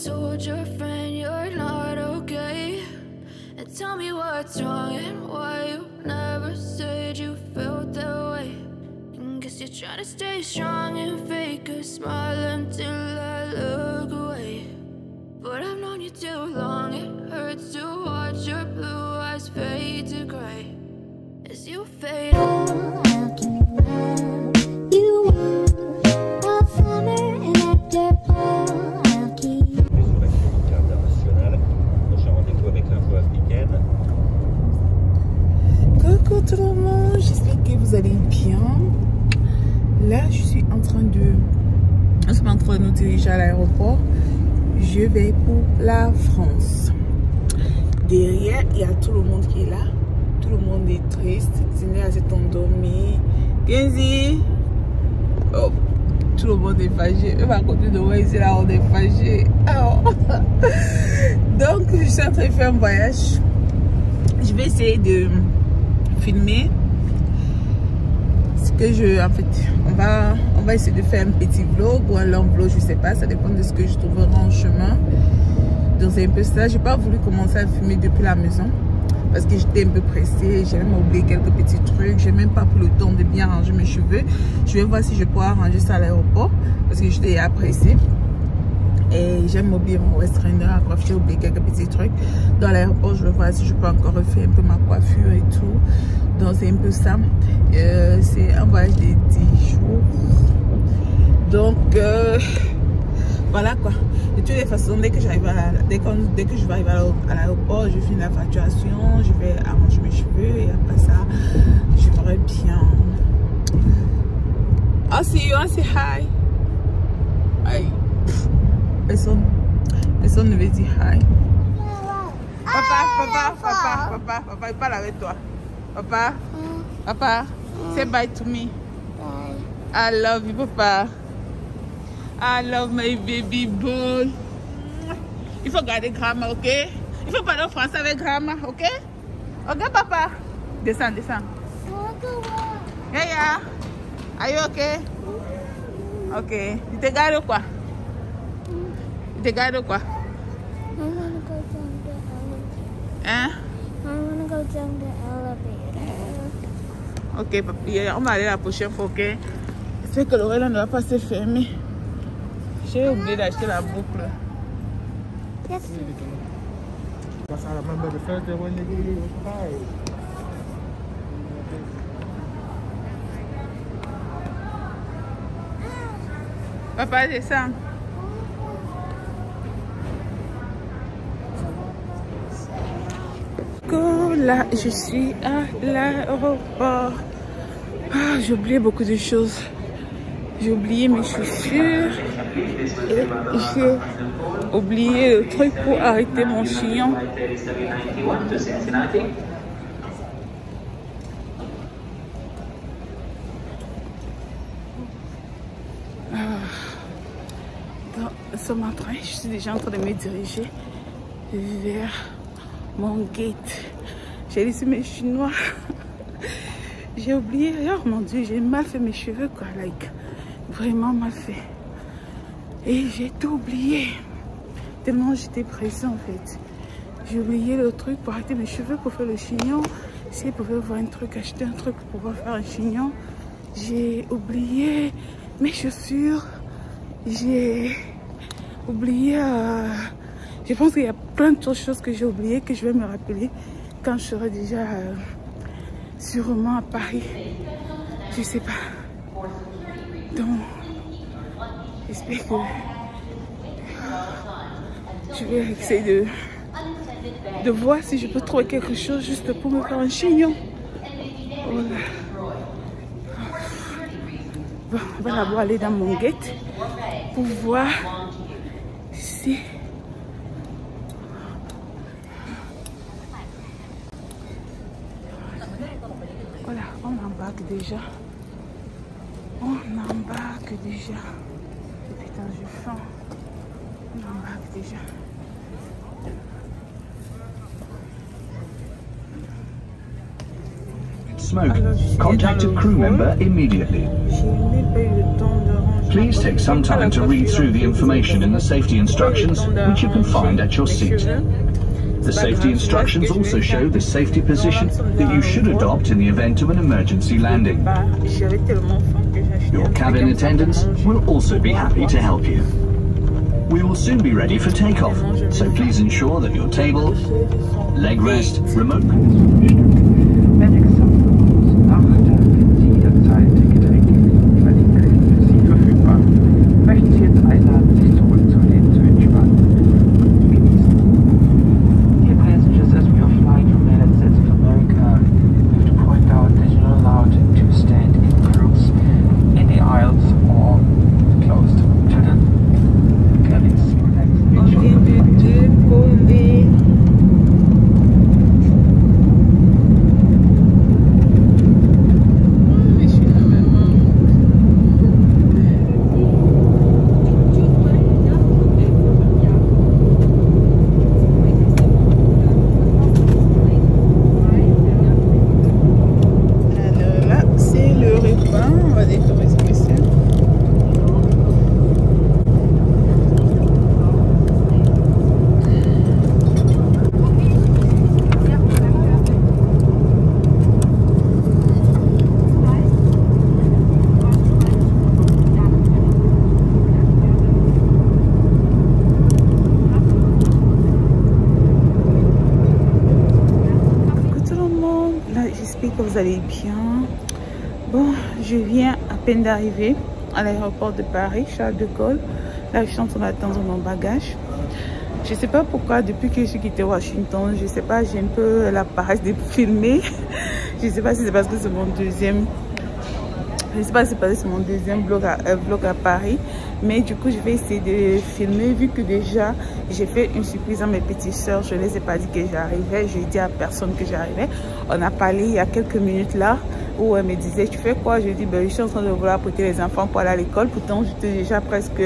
told your friend you're not okay? And tell me what's wrong and why you never said you felt that way. And guess you're trying to stay strong and fake a smile until I look away. But I've known you too long, it hurts to watch your blue eyes fade to gray as you fade away. Coucou tout le monde, j'espère que vous allez bien. Là, je suis en train de nous diriger à l'aéroport. Je vais pour la France. Derrière, il y a tout le monde qui est là. Tout le monde est triste. Zina s'est endormi. Kenzie. Oh, tout le monde est fâché. Eux, à côté de moi, ici, là, on est fâché. Oh. Donc, je suis en train de faire un voyage. Je vais essayer de filmer ce que en fait, on va essayer de faire un petit vlog ou un long vlog, je sais pas, ça dépend de ce que je trouverai en chemin. Donc c'est un peu ça. J'ai pas voulu commencer à filmer depuis la maison parce que j'étais un peu pressée, j'ai même oublié quelques petits trucs, j'ai même pas pris le temps de bien ranger mes cheveux. Je vais voir si je pourrais arranger ça à l'aéroport parce que j'étais pressée. Et j'aime oublier mon restreindre à coiffe, j'ai oublié quelques petits trucs. Dans l'aéroport, je vais voir si je peux encore refaire un peu ma coiffure et tout. Donc c'est un peu ça. C'est un voyage de 10 jours. Donc voilà quoi. De toutes les façons, dès que je vais arriver à l'aéroport, je finis la facturation, je vais arranger mes cheveux et après ça, je ferai bien. I'll see you, I'll say hi. Hi. Personne ne veut dire hi. Papa, il parle avec toi. Papa, say bye to me. Bye. I love you, papa. I love my baby boy. Il faut garder Grandma, ok? Il faut parler français avec Grandma, ok? Ok, papa? Descends. Yeah. Are you okay? Ok. Tu te gardes quoi? Tu te gardes quoi? I wanna go down the elevator. Hein? I wanna go down the elevator. Ok, papa. On va aller la prochaine fois, ok? J'espère que l'oreille ne va pas se fermer. J'ai oublié d'acheter la boucle. Yes. Because I remember the first day when they gave you was high. Papa, descends. Là, je suis à l'aéroport. J'ai oublié beaucoup de choses. J'ai oublié mes chaussures. Et j'ai oublié le truc pour arrêter mon chignon. Ce matin, je suis déjà en train de me diriger vers mon gate. J'ai laissé mes chinois. J'ai oublié. Oh mon dieu, j'ai mal fait mes cheveux quoi. Like, vraiment mal fait. Et j'ai tout oublié. Tellement j'étais pressée en fait. J'ai oublié le truc pour arrêter mes cheveux, pour faire le chignon. Si vous pouvez voir un truc, acheter un truc pour pouvoir faire un chignon. J'ai oublié mes chaussures. J'ai oublié. Je pense qu'il y a plein d'autres choses que j'ai oubliées que je vais me rappeler quand je serai déjà sûrement à Paris. Je sais pas. Donc, j'espère que je vais essayer de voir si je peux trouver quelque chose juste pour me faire un chignon. Voilà. Bon, on va d'abord aller dans mon gate pour voir si... Voilà, on embarque déjà. Putain, j'ai faim. On embarque déjà. Smoke. Contact a crew member immediately. J'ai même pas eu le temps de ranger Please take some time to read through the information in the safety instructions, which you can find at your seat. The safety instructions also show the safety position that you should adopt in the event of an emergency landing. Your cabin attendants will also be happy to help you. We will soon be ready for takeoff, so please ensure that your table, leg rest, remote... Wenn Example nach der jederzeit Ticketing verlinken für Sie verfügbar. Möchten Sie jetzt einladen, sich zurückzulehnen, zu entspannen und genießen. Dear passengers, as we are flying from United States of America, we have to point out that you're not allowed to stand in groups in the aisles or close to the cabins. On vient de décoller. Que vous allez bien. Bon, je viens à peine d'arriver à l'aéroport de Paris, Charles de Gaulle. Là, je suis en train d'attendre mon bagage. Je sais pas pourquoi, depuis que je suis quittée Washington, je sais pas, j'ai un peu la paresse de filmer. Je sais pas si c'est parce que c'est mon deuxième... Je sais pas si c'est parce que c'est mon deuxième vlog à Paris. Mais du coup, je vais essayer de filmer vu que déjà, j'ai fait une surprise à mes petites soeurs. Je ne les ai pas dit que j'arrivais. Je n'ai dit à personne que j'arrivais. On a parlé il y a quelques minutes là où elle me disait, tu fais quoi? Je dis, ben, je suis en train de vouloir apporter les enfants pour aller à l'école. Pourtant, j'étais déjà presque...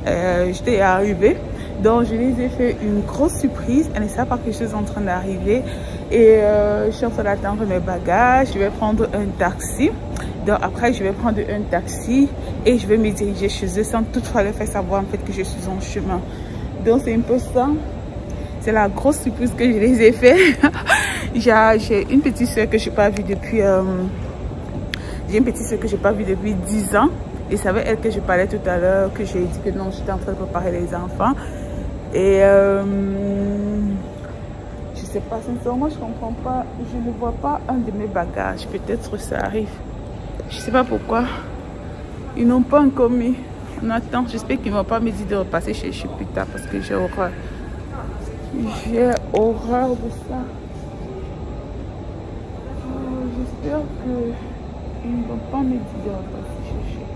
j'étais arrivée. Donc, je les ai fait une grosse surprise. Elle ne savait pas que je suis en train d'arriver. Et je suis en train d'attendre mes bagages. Je vais prendre un taxi. Donc après, je vais prendre un taxi et je vais me diriger chez eux sans toutefois leur faire savoir en fait que je suis en chemin. Donc c'est un peu ça. C'est la grosse surprise que je les ai fait. J'ai une petite soeur que je n'ai pas vue depuis... j'ai une petite soeur que je n'ai pas vue depuis 10 ans. Et c'est avec elle que je parlais tout à l'heure, que j'ai dit que non, j'étais en train de préparer les enfants. Et je sais pas, sincèrement, je comprends pas. Je ne vois pas un de mes bagages. Peut-être ça arrive. Je sais pas pourquoi. Ils n'ont pas encore mis. On attend. J'espère qu'ils ne vont pas me dire de repasser chez plus tard parce que j'ai horreur. J'ai horreur de ça. J'espère qu'ils ne vont pas me dire de repasser chez.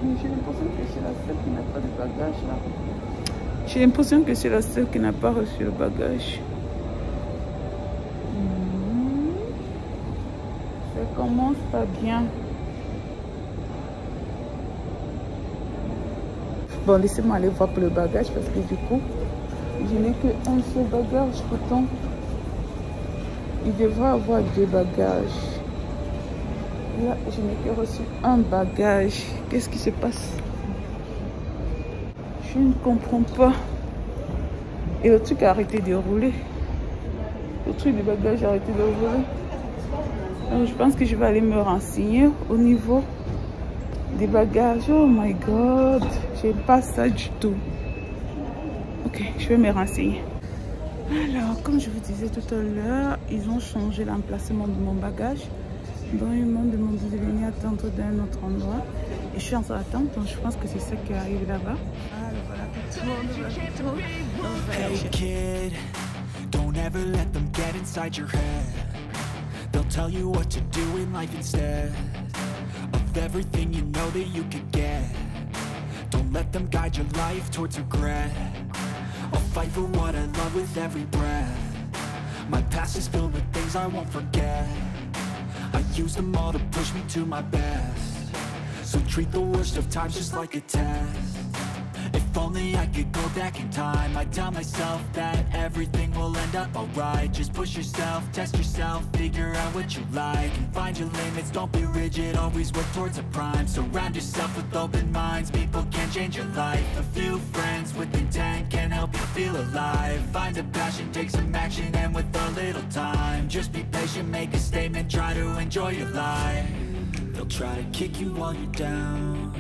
Mais j'ai l'impression que c'est la seule qui n'a pas de bagage là. J'ai l'impression que c'est la seule qui n'a pas reçu le bagage. Ça commence pas bien. Bon, laissez-moi aller voir pour le bagage parce que du coup, je n'ai qu'un seul bagage. Pourtant, il devrait avoir 2 bagages. Là, je n'ai que reçu un bagage. Qu'est-ce qui se passe? Je ne comprends pas. Et le truc a arrêté de rouler. Le truc du bagage a arrêté de rouler. Donc, je pense que je vais aller me renseigner au niveau des bagages. Oh my god, j'aime pas ça du tout. Ok, je vais me renseigner. Alors, comme je vous disais tout à l'heure, ils ont changé l'emplacement de mon bagage. Donc, ils m'ont demandé de venir attendre d'un autre endroit. Et je suis en train d'attendre, donc je pense que c'est ça qui arrive là-bas. Alors, voilà, tout le monde va plutôt. Hey kid, don't ever let them get inside your head. They'll tell you what to do in life instead of everything you know that you could get. Don't let them guide your life towards regret. I'll fight for what I love with every breath. My past is filled with things I won't forget. I use them all to push me to my best. So treat the worst of times just like a test. If only only I could go back in time, I'd tell myself that everything will end up alright. Just push yourself, test yourself, figure out what you like, and find your limits, don't be rigid, always work towards a prime. Surround yourself with open minds, people can change your life. A few friends with intent can help you feel alive. Find a passion, take some action, and with a little time, just be patient, make a statement, try to enjoy your life. They'll try to kick you while you're down,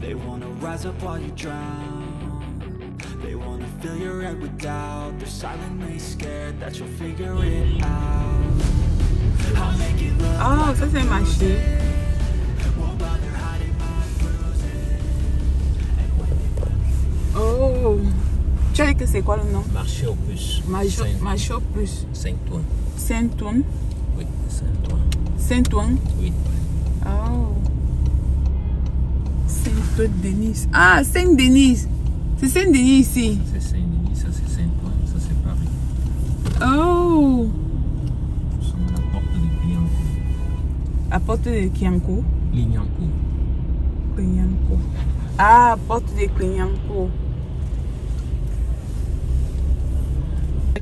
they wanna rise up while you drown, they wanna fill your head with doubt, they're silently scared that you'll figure it out. I'll make it look oh, ça c'est marché. Oh, tu as dit que c'est quoi le nom? Marché aux puces. Marché aux puces. Saint-Ouen. Saint-Ouen. Oui, Saint-Ouen. Saint-Ouen. Oui. Oh. Saint-Denis. Ah, Saint-Denis. C'est Saint-Denis ici. C'est Saint-Denis, ça c'est Saint-Ouen, ça c'est Paris. Oh. Nous sommes à la porte de Clignancourt. À porte de Clignancourt. Clignancourt. Clignancourt. Ah, porte de Clignancourt.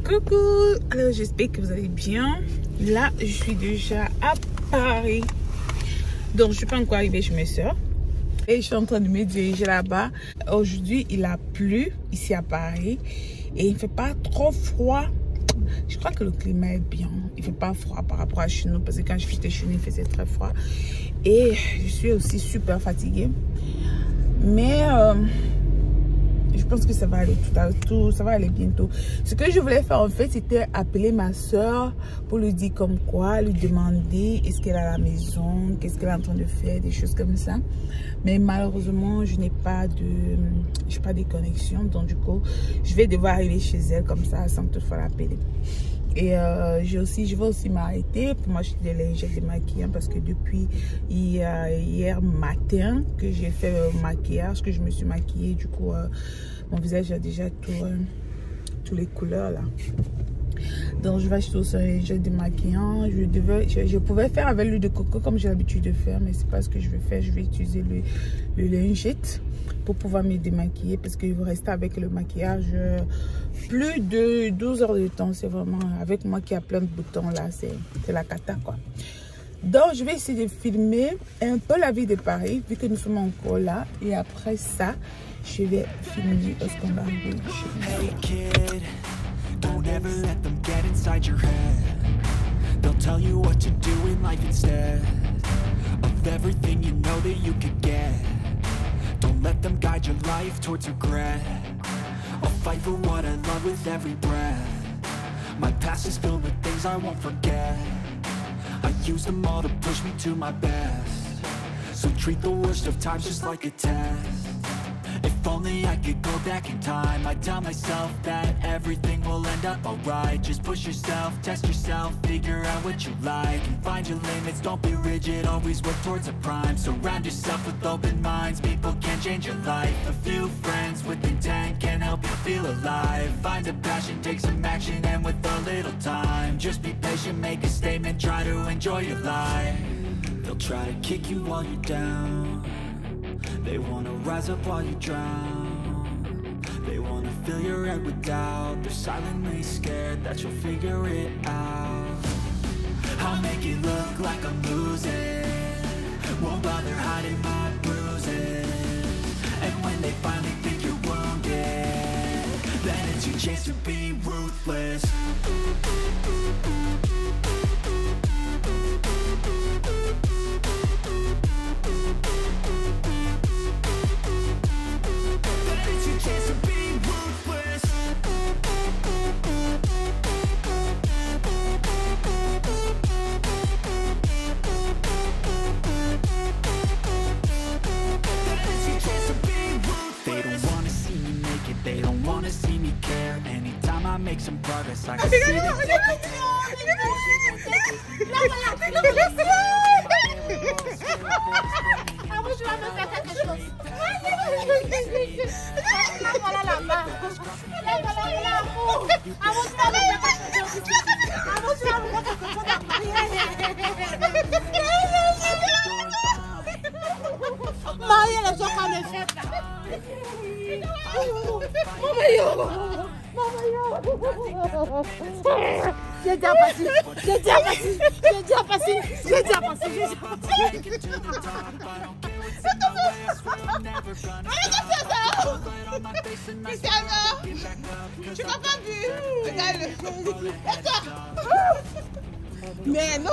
Coucou. Alors j'espère que vous allez bien. Là, je suis déjà à Paris. Donc, je suis pas encore arrivée chez mes soeurs. Et je suis en train de me diriger là-bas. Aujourd'hui, il a plu ici à Paris. Et il ne fait pas trop froid. Je crois que le climat est bien. Il ne fait pas froid par rapport à chez nous. Parce que quand j'étais chez nous, il faisait très froid. Et je suis aussi super fatiguée. Mais je pense que ça va aller ça va aller bientôt. Ce que je voulais faire en fait, c'était appeler ma soeur pour lui dire comme quoi, lui demander est-ce qu'elle est à la maison, qu'est-ce qu'elle est en train de faire, des choses comme ça. Mais malheureusement, je n'ai pas de connexion, donc du coup, je vais devoir arriver chez elle comme ça sans toutefois l'appeler. Et je vais aussi m'arrêter pour m'acheter des lingettes démaquillantes parce que depuis hier matin que j'ai fait le maquillage, que je me suis maquillée, du coup mon visage a déjà toutes les couleurs là. Donc je vais acheter aussi un lingette démaquillant. Je pouvais faire avec l'huile de coco comme j'ai l'habitude de faire, mais c'est pas ce que je vais faire. Je vais utiliser le lingette pour pouvoir me démaquiller parce qu'il va rester avec le maquillage plus de 12 heures de temps. C'est vraiment avec moi qui a plein de boutons là, c'est la cata quoi. Donc je vais essayer de filmer un peu la vie de Paris vu que nous sommes encore là, et après ça je vais filmer lorsqu'on va arriver chez nous. Don't ever let them get inside your head. They'll tell you what to do in life instead of everything you know that you could get. Don't let them guide your life towards regret. I'll fight for what I love with every breath. My past is filled with things I won't forget. I use them all to push me to my best. So treat the worst of times just like a test. If only I could go back in time, I'd tell myself that everything will end up alright. Just push yourself, test yourself, figure out what you like, and find your limits, don't be rigid, always work towards a prime. Surround yourself with open minds, people can change your life. A few friends with intent can help you feel alive. Find a passion, take some action, and with a little time, just be patient, make a statement, try to enjoy your life. They'll try to kick you while you're down, they wanna rise up while you drown, they wanna fill your head with doubt, they're silently scared that you'll figure it out. I'll make it look like I'm losing, won't bother hiding my bruises, and when they finally think you're wounded, then it's your chance to be ruthless. They don't wanna see me care. Anytime I make some progress, I can see them. J'ai déjà passé. Mais non,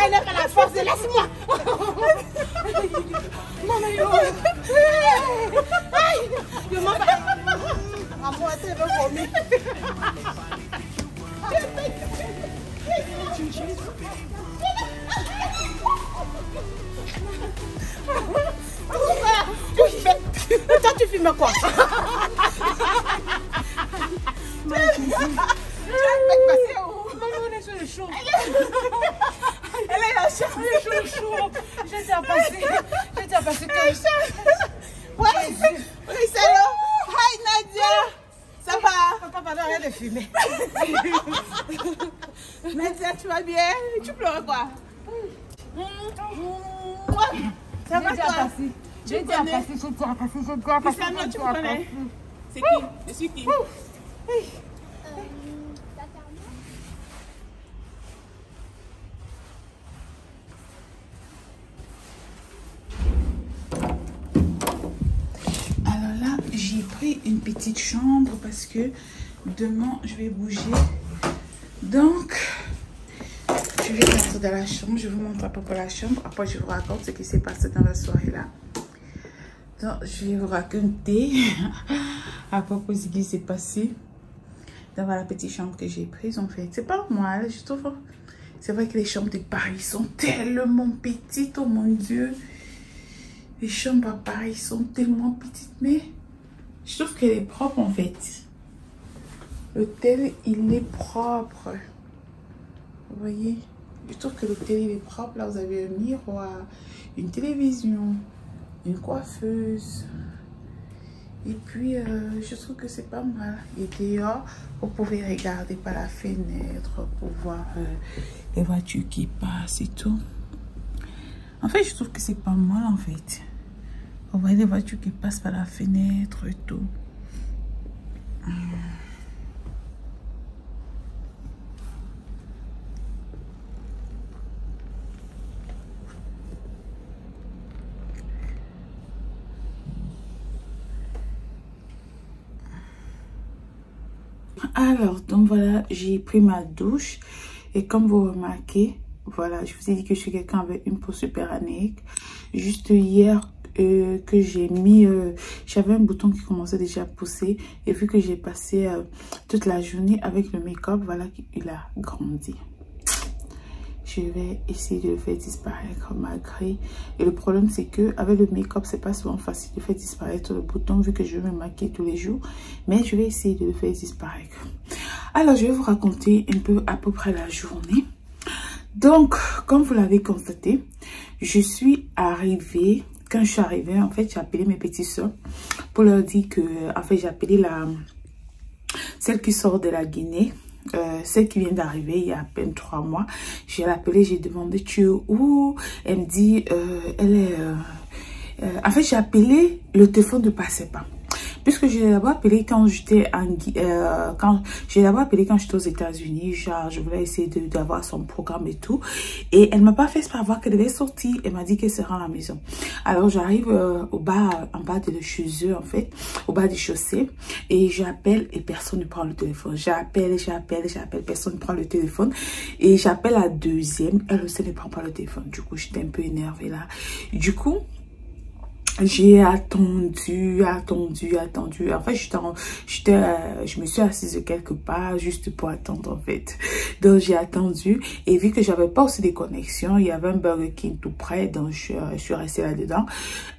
elle n'a pas la force, laisse-moi. Maman, toi, tu filmes quoi? On est sur le chaud. Elle est chaud. J'ai déjà passé comme ça. Ouais, hello. Hi Nadia. Ça va? Papa, pardon, arrête de fumer. Nadia, tu vas bien? Tu pleures quoi? Ça va toi? J'ai déjà passé. Tu me connais? C'est qui? Je suis qui? Alors là, j'ai pris une petite chambre parce que demain, je vais bouger. Donc, je vais rentrer dans la chambre. Je vous montre à peu près la chambre. Après, je vous raconte ce qui s'est passé dans la soirée là. Donc, je vais vous raconter à propos de ce qui s'est passé dans la petite chambre que j'ai prise. En fait, c'est pas mal, je trouve. C'est vrai que les chambres de Paris sont tellement petites. Oh mon Dieu. Les chambres à Paris sont tellement petites. Mais je trouve qu'elle est propre en fait. L'hôtel, il est propre. Vous voyez? Je trouve que l'hôtel, il est propre. Là, vous avez un miroir, une télévision, une coiffeuse. Et puis, je trouve que c'est pas mal. Et dehors, vous pouvez regarder par la fenêtre pour voir les voitures qui passent et tout. En fait, je trouve que c'est pas mal en fait. Vous voyez les voitures qui passent par la fenêtre et tout. Alors, donc voilà, j'ai pris ma douche. Et comme vous remarquez, voilà, je vous ai dit que je suis quelqu'un avec une peau super anéique. Juste hier que j'ai mis, j'avais un bouton qui commençait déjà à pousser. Et vu que j'ai passé toute la journée avec le make-up, voilà, il a grandi. Je vais essayer de le faire disparaître malgré. Et le problème, c'est que avec le make-up, c'est pas souvent facile de faire disparaître le bouton vu que je vais me maquiller tous les jours. Mais je vais essayer de le faire disparaître. Alors, je vais vous raconter un peu à peu près la journée. Donc, comme vous l'avez constaté, je suis arrivée. Quand je suis arrivée, en fait, j'ai appelé mes petites soeurs pour leur dire que, en fait, j'ai appelé celle qui sort de la Guinée. Celle qui vient d'arriver il y a à peine 3 mois. J'ai appelé, j'ai demandé tu es où? Elle me dit elle est en fait j'ai appelé, le téléphone ne passait pas. Puisque je l'ai d'abord appelé quand j'étais aux États-Unis, genre je voulais essayer d'avoir son programme et tout. Et elle m'a pas fait savoir qu'elle devait sortir. Elle m'a dit qu'elle sera à la maison. Alors j'arrive au bas, en bas de chez eux en fait, au bas du chaussée. Et j'appelle et personne ne prend le téléphone. J'appelle, personne ne prend le téléphone. Et j'appelle la deuxième, elle aussi ne prend pas le téléphone. Du coup j'étais un peu énervée là. Du coup j'ai attendu. En fait, je me suis assise quelque part juste pour attendre en fait. Donc, j'ai attendu. Et vu que j'avais pas aussi des connexions, il y avait un Burger King tout près. Donc, je suis restée là-dedans.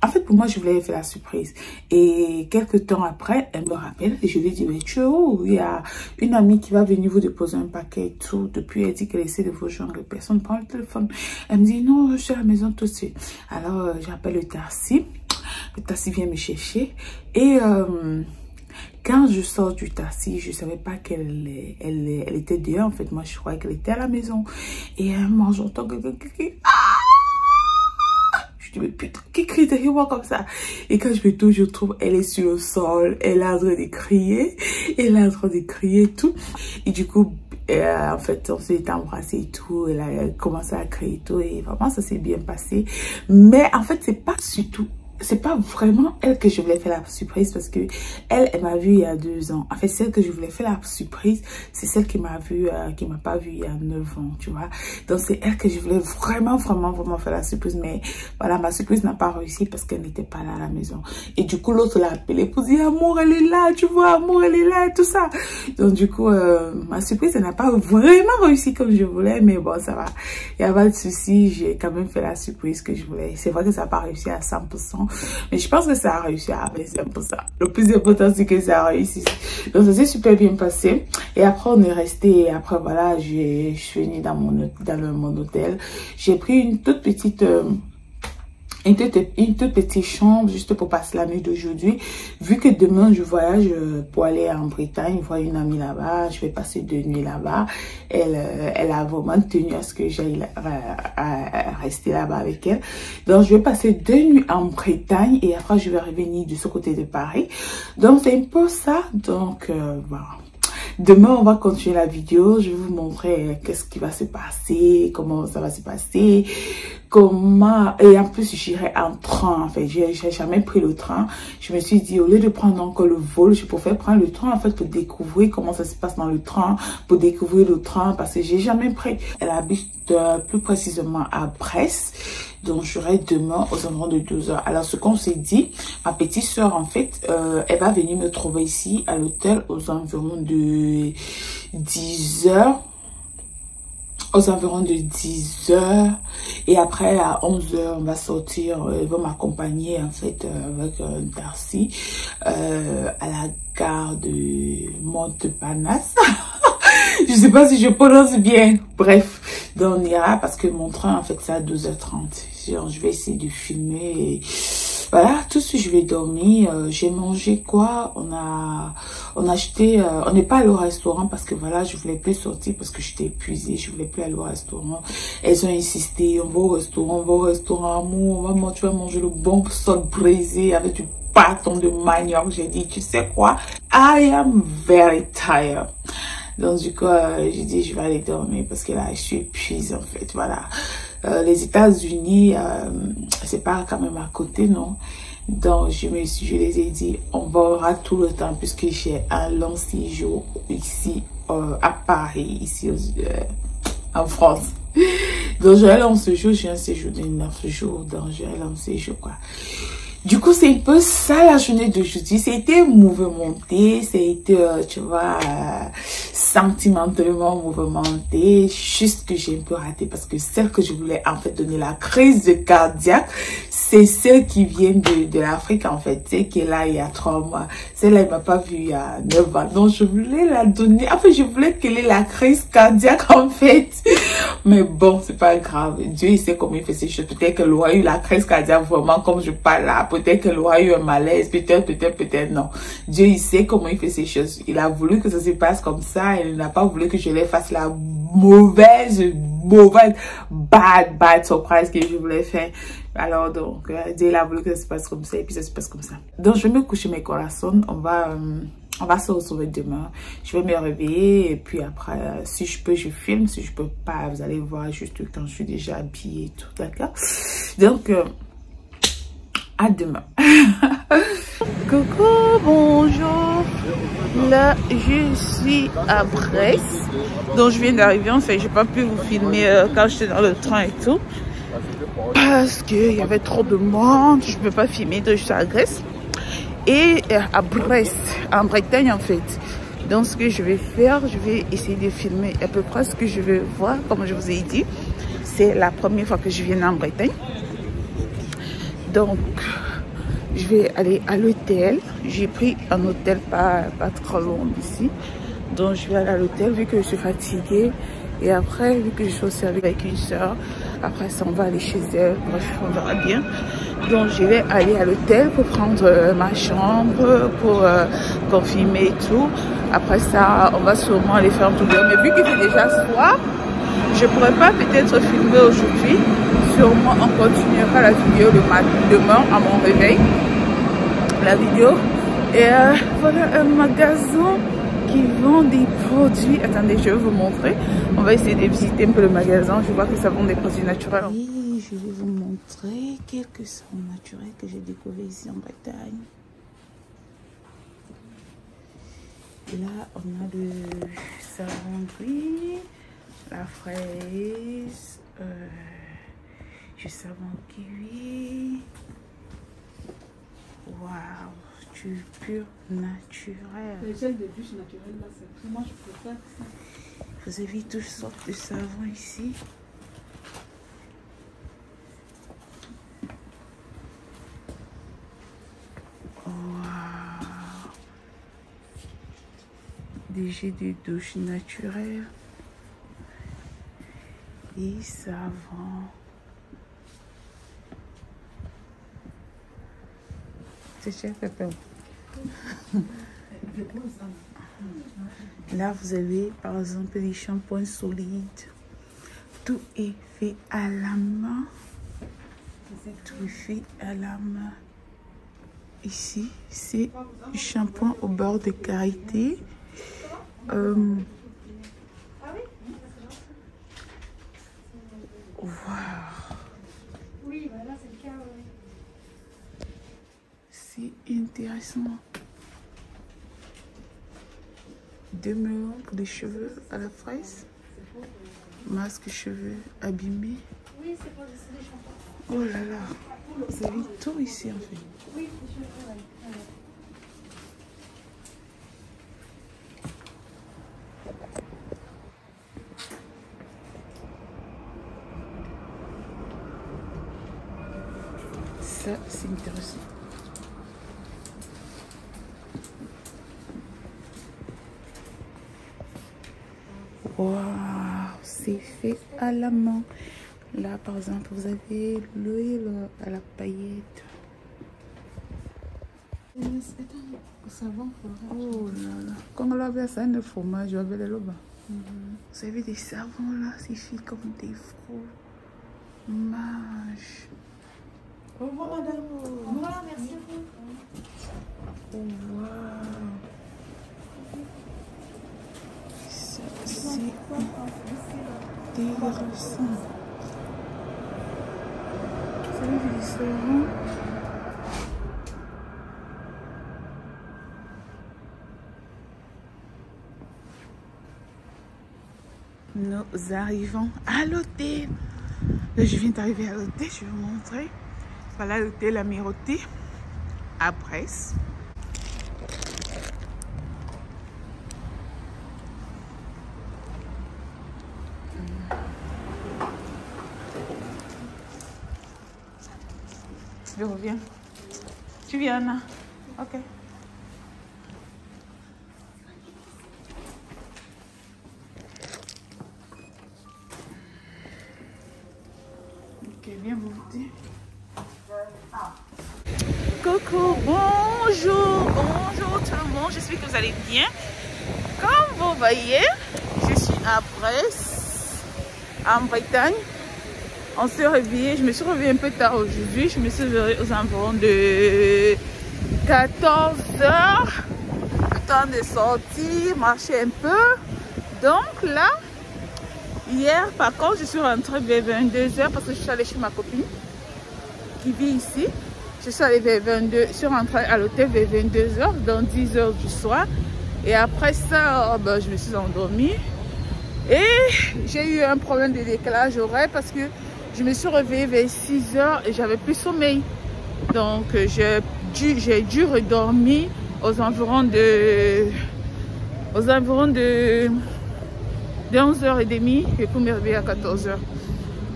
En fait, pour moi, je voulais faire la surprise. Et quelques temps après, elle me rappelle. Et je lui dis, mais tu es où? Il y a une amie qui va venir vous déposer un paquet et tout. Depuis, elle dit qu'elle essaie de vous joindre. Personne ne prend le téléphone. Elle me dit, non, je suis à la maison tout de suite. Alors, j'appelle le taxi. Le taxi vient me chercher et quand je sors du taxi, je savais pas qu'elle était dehors. En fait, moi, je croyais qu'elle était à la maison. Et à un moment, j'entends quelqu'un qui crie. Je dis, mais putain, qui crie derrière moi comme ça? Et quand je me tourne, je trouve, elle est sur le sol. Elle est en train de crier. Elle est en train de crier et tout. Et du coup, en fait, on s'est embrassé et tout. Elle a commencé à crier et tout. Et vraiment, ça s'est bien passé. Mais en fait, c'est pas surtout... C'est pas vraiment elle que je voulais faire la surprise parce que elle m'a vue il y a 2 ans. En fait, celle que je voulais faire la surprise, c'est celle qui m'a vue, qui m'a pas vue il y a 9 ans, tu vois. Donc, c'est elle que je voulais vraiment faire la surprise. Mais voilà, ma surprise n'a pas réussi parce qu'elle n'était pas là à la maison. Et du coup, l'autre l'a appelée pour dire, Amour, elle est là, tu vois, Amour, elle est là et tout ça. Donc, du coup, ma surprise, elle n'a pas vraiment réussi comme je voulais. Mais bon, ça va. Il n'y a pas de souci. J'ai quand même fait la surprise que je voulais. C'est vrai que ça n'a pas réussi à 100%. Mais je pense que ça a réussi à 25%. Le plus important, c'est que ça a réussi. Donc, ça s'est super bien passé. Et après, on est resté. Et après, voilà, je suis venue dans mon hôtel. J'ai pris une toute petite chambre juste pour passer la nuit d'aujourd'hui. Vu que demain, je voyage pour aller en Bretagne, voir une amie là-bas. Je vais passer 2 nuits là-bas. Elle a vraiment tenu à ce que j'aille rester là-bas avec elle. Donc, je vais passer 2 nuits en Bretagne et après, je vais revenir de ce côté de Paris. Donc, c'est un peu ça. Donc, voilà. Demain, on va continuer la vidéo. Je vais vous montrer qu'est-ce qui va se passer, comment ça va se passer, comment... Et en plus, j'irai en train. En fait, j'ai jamais pris le train. Je me suis dit, au lieu de prendre encore le vol, je préfère prendre le train, en fait, pour découvrir comment ça se passe dans le train, pour découvrir le train, parce que j'ai jamais pris. Elle habite plus précisément à Brest. Donc, j'aurai demain aux environs de 12h. Alors, ce qu'on s'est dit, ma petite soeur, en fait, elle va venir me trouver ici à l'hôtel aux environs de 10h. Aux environs de 10h. Et après, à 11h, on va sortir. Elle va m'accompagner, en fait, avec un taxi à la gare de Montparnasse. Je sais pas si je prononce bien. Bref, donc on ira parce que mon train, en fait, c'est à 12h30. Je vais essayer de filmer. Et voilà, tout de suite, je vais dormir. J'ai mangé quoi? On acheté... on n'est pas allé au restaurant parce que voilà, je voulais plus sortir parce que j'étais épuisée. Je voulais plus aller au restaurant. Elles ont insisté. On va au restaurant, amour. Tu vas manger le bon sol brisé avec du bâton de manioc. J'ai dit, tu sais quoi? I am very tired. Donc, du coup, j'ai dit, je vais aller dormir parce que là, je suis épuisée, en fait. Voilà. Les États-Unis, c'est pas quand même à côté, non? Donc, je les ai dit, on va aura tout le temps puisque j'ai un long séjour ici, à Paris, ici, en France. Donc, j'ai un long séjour, j'ai un séjour de 9 jours. Donc, j'ai un long séjour, quoi. Du coup, c'est un peu ça la journée d'aujourd'hui. C'était mouvementé, c'était, tu vois, sentimentalement mouvementé. Juste que j'ai un peu raté parce que celle que je voulais en fait donner la crise de cardiaque, c'est celle qui vient de l'Afrique en fait, celle qui est là il y a 3 mois. Celle-là, elle m'a pas vue il y a 9 ans. Donc, je voulais la donner. En fait, je voulais qu'elle ait la crise cardiaque en fait. Mais bon, c'est pas grave. Dieu, il sait comment il fait ces choses. Peut-être qu'elle aura eu la crise cardiaque vraiment comme je parle là. Peut-être qu'elle aura eu un malaise. Peut-être non. Dieu, il sait comment il fait ces choses. Il a voulu que ça se passe comme ça. Il n'a pas voulu que je les fasse la mauvaise, bad surprise que je voulais faire. Alors, donc, Dieu, il a voulu que ça se passe comme ça. Et puis, ça se passe comme ça. Donc, je vais me coucher mes corazones. On va se retrouver demain. Je vais me réveiller et puis après, si je peux, je filme. Si je peux pas, vous allez voir juste quand je suis déjà habillée et tout, d'accord? Donc, à demain. Coucou, bonjour. Là, je suis à Brest. Donc, je viens d'arriver. En fait, j'ai pas pu vous filmer quand j'étais dans le train et tout. Parce qu'il y avait trop de monde. Je peux pas filmer. Donc, je suis à Brest. Et à Brest, en Bretagne en fait. Donc ce que je vais faire, je vais essayer de filmer à peu près ce que je vais voir. Comme je vous ai dit, c'est la première fois que je viens en Bretagne. Donc je vais aller à l'hôtel. J'ai pris un hôtel pas trop loin d'ici. Donc je vais aller à l'hôtel vu que je suis fatiguée. Et après, vu que je suis aussi avec une soeur, après ça, on va aller chez elle. Bref, on verra bien. Donc, je vais aller à l'hôtel pour prendre ma chambre, pour filmer et tout. Après ça, on va sûrement aller faire un tour dehors. Mais vu qu'il fait déjà soir, je pourrais pas peut-être filmer aujourd'hui. Sûrement, on continuera la vidéo demain à mon réveil. La vidéo. Et voilà un magasin qui vend des produits. Attendez, je vais vous montrer. On va essayer de visiter un peu le magasin. Je vois que ça vend des produits naturels. Et je vais vous montrer quelques savons naturels que j'ai découverts ici en Bretagne. Là, on a le savon gris, la fraise, du savon kiwi. Waouh, du pur naturel. Les gels de douche naturels, là, c'est moi je préfère ça. Vous avez toutes sortes de savons ici. Waouh. Des gels de douche naturels. Et savons. C'est cher, Pépé. Là, vous avez par exemple des shampoings solides. Tout est fait à la main. Tout est fait à la main. Ici, c'est du shampoing au beurre de karité. Waouh. Oui, bah là c'est le cas. C'est intéressant. 2 melons pour les cheveux à la fraise. Masque cheveux abîmés. Oui, c'est pour les shampoings. Oh là là. Vous avez tout ici en fait. Oui, les cheveux, ouais. Ça, c'est intéressant. Waouh, c'est fait à la main. Là, par exemple, vous avez l'huile à la paillette. Oh là là. Quand on avait ça, un fromage, j'avais les lobes. Vous avez des savons là, c'est fait comme des fromages. Au revoir, madame. Au revoir, merci à vous. Oh, wow. Ça, c'est intéressant. Vous avez des savons. Nous arrivons à l'hôtel. Je viens d'arriver à l'hôtel, je vais vous montrer. Voilà l'hôtel Amirauté à Brest. Je reviens. Tu viens, Anna? Ok. Ok, viens monter. Coucou, bonjour, bonjour tout le monde, j'espère que vous allez bien. Comme vous voyez, je suis à Brest, en Bretagne. On s'est réveillé, je me suis réveillée un peu tard aujourd'hui, je me suis réveillée aux environs de 14 h. Temps de sortir, marcher un peu. Donc là, hier par contre, je suis rentrée vers 22 h parce que je suis allée chez ma copine qui vit ici. Je suis allée vers 22, je suis rentrée à l'hôtel vers 22 h, dans 10 h du soir. Et après ça, ben, je me suis endormie. Et j'ai eu un problème de décalage horaire parce que je me suis réveillée vers 6 h et j'avais plus sommeil. Donc j'ai dû redormir aux environs de 11h30 et pour me réveiller à 14 h.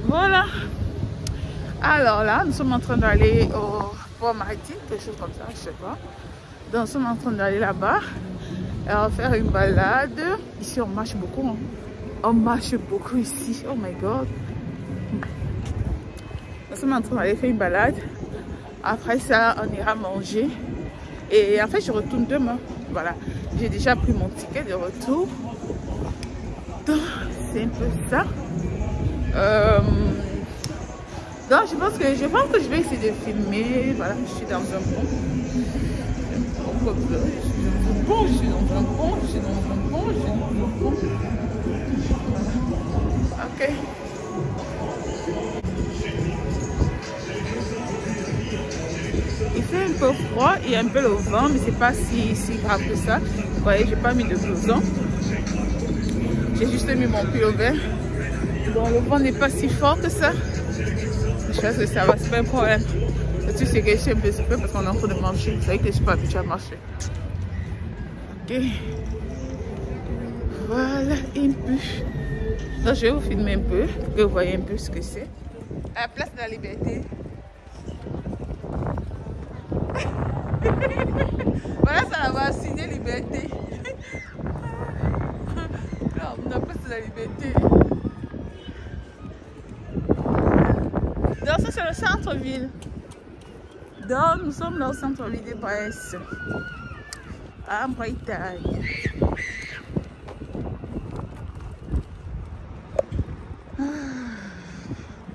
Voilà. Alors là, nous sommes en train d'aller au port maritime, quelque chose comme ça, je sais pas. Donc nous sommes en train d'aller là-bas. Alors faire une balade. Ici on marche beaucoup. Hein. On marche beaucoup ici. Oh my god. Nous sommes en train d'aller faire une balade. Après ça, on ira manger. Et en fait, je retourne demain. Voilà. J'ai déjà pris mon ticket de retour. Donc, c'est un peu ça. Donc, je pense que je vais essayer de filmer. Voilà, je suis dans un pont. Je suis dans un pont. Ok. Il fait un peu froid, il y a un peu le vent, mais c'est pas si grave que ça. Vous voyez, j'ai pas mis de blouson. J'ai juste mis mon pullover. Donc le vent n'est pas si fort que ça. Je pense que ça va, c'est pas un problème. Le truc c'est que je suis un peu secouée parce qu'on est en train de marcher. Vous savez que je suis pas habituée à marcher. Ok. Voilà un peu. Donc je vais vous filmer un peu pour que vous voyez un peu ce que c'est. À la place de la Liberté. Voilà, ça va signer Liberté. Non, on a place de la Liberté. Donc ça c'est le centre-ville. Donc nous sommes dans le centre-ville de Brest. En Bretagne.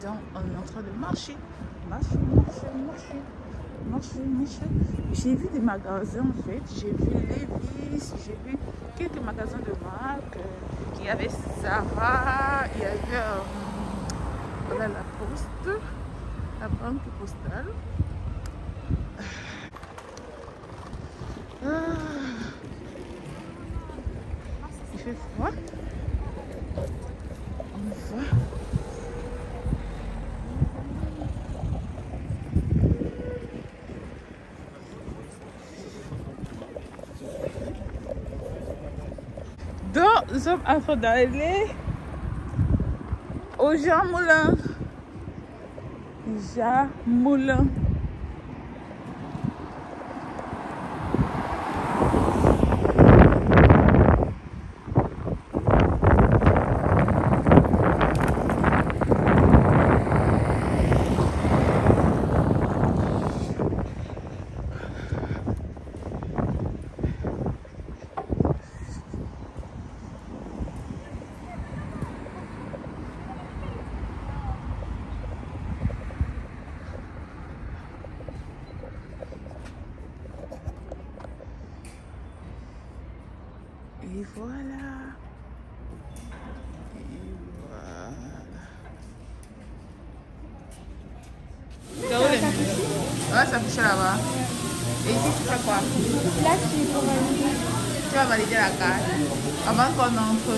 Donc on est en train de marcher. Marcher. J'ai vu des magasins en fait. J'ai vu Levi's, j'ai vu quelques magasins de marque. Il y avait Zara, il y avait voilà, la poste, la banque postale. Il fait froid. On voit. Donc, nous sommes en train d'aller au Jean Moulin. Et voilà. C'est où les bus? Ouais, ça fiche là-bas. Et ici, tu fais quoi? Là, tu vas valider. Tu vas valider la carte avant qu'on entre.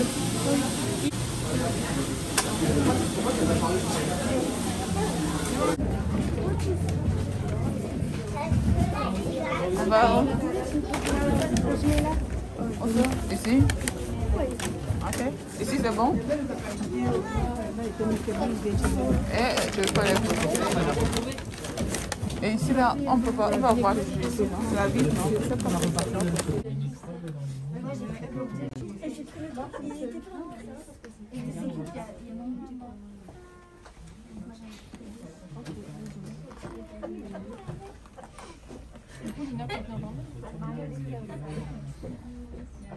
On va où? Ici? Ok. Ici c'est bon? Et je vais pas les photos. Et ici là, on peut pas, on va voir. C'est la ville, non? C'est pas la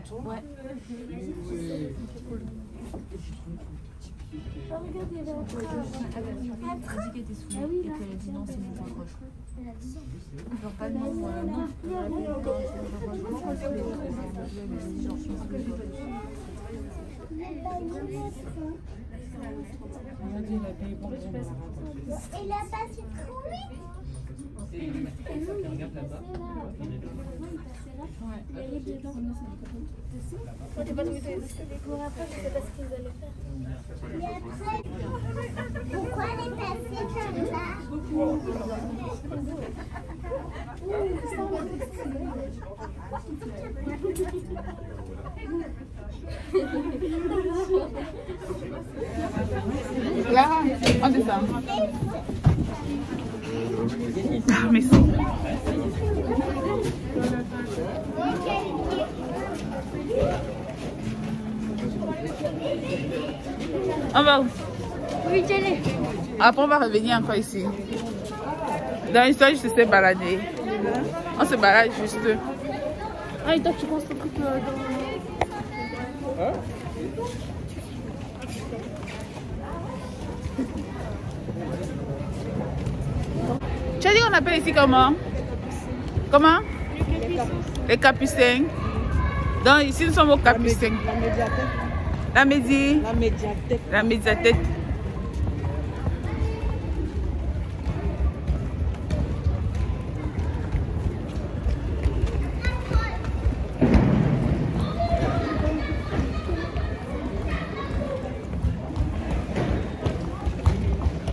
Ouais. Regardez là. Elle a dit qu'elle était saoulée et qu'elle a dit non, c'est mon proche. Elle a dit ça. Genre pas non, non. Et là-bas, c'est trop vite. Regarde là-bas. Ouais. Elle est dedans. On n'est pas tous les cours après, je sais pas ce qu'ils allaient faire. Et après, pourquoi elle est passée comme là? Là, on descend. Merci. On va où? Oui, j'allais. Après, on va revenir encore ici. Dans l'histoire, je sais balader. On se balade juste. Ah, et toi, tu penses que tu peux dans... Hein? Tu as dit qu'on appelle ici comment? Comment? Les Capucins. Donc ici nous sommes aux Capucins. La médiathèque. La médiathèque. La médiathèque.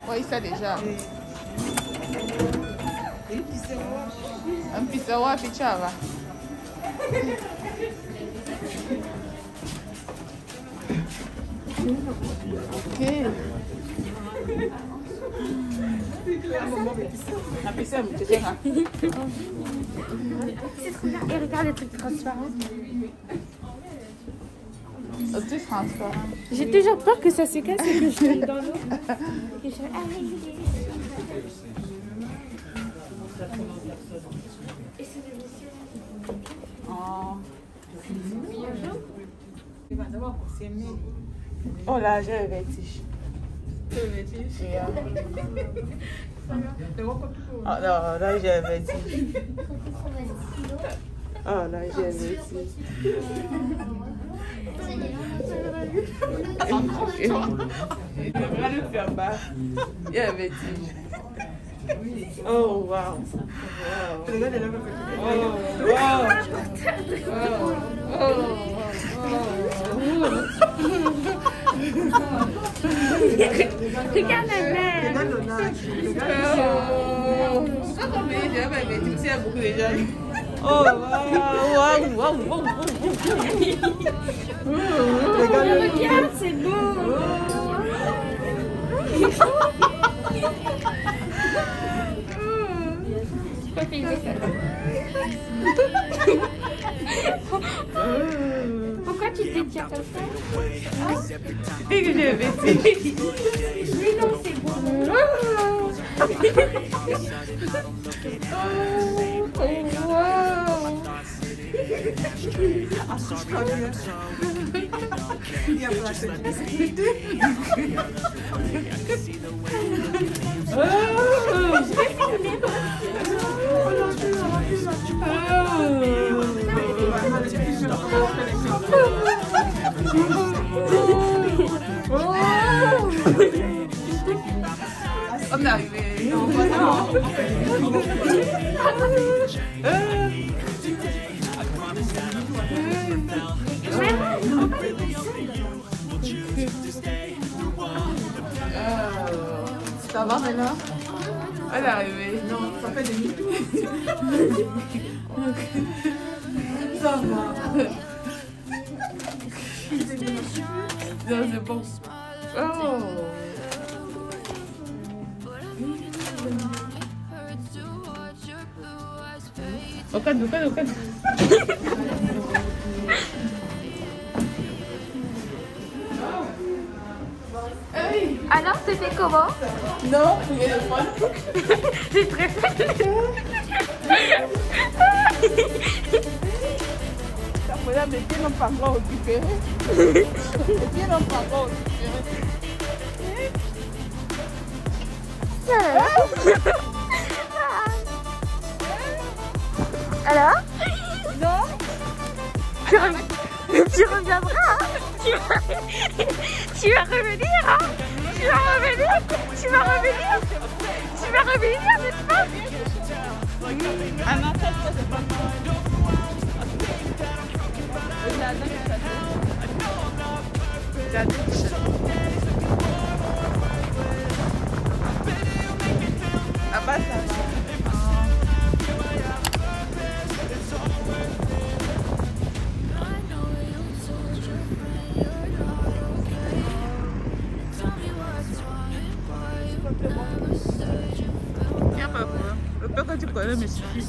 Oui, ça déjà. Un pissoir, puis ça va. Ok. La piscine, tu sais, hein? Et regarde les trucs transparents. C'est transparent. J'ai toujours peur que ça se casse et que je tombe dans l'eau. Et je... Ah oui. Oh là, j'ai le vertige. Le vertige? Oh non, là j'ai le vertige. Oh là, j'ai le vertige. Regarde le faire bas. Il y a le vertige. Oh wow. Regarde la mer. Pourquoi quand j'ai beaucoup de gens? Oh wow. Regarde, c'est beau. Pourquoi tu te tiens comme ça? Et que j'ai vêtu. Oui, non, c'est beau. On est arrivé. Ça va maintenant? Elle est arrivée. Non, ça fait demi-tour. Ça va. Non, c'est bon. Oh. Ok. Alors, c'était comment? Non, vous voulez le prendre? C'est très fait. Voilà, mes pieds n'ont pas encore récupéré. Les pieds n'ont pas encore récupéré. Alors? Non. Tu reviendras, hein? Tu vas revenir, hein? Tu vas revenir, n'est-ce pas? Ah non, ça c'est pas moi. Ah bah ça va. Y'a pas peur. Le peu que tu connais me suffit.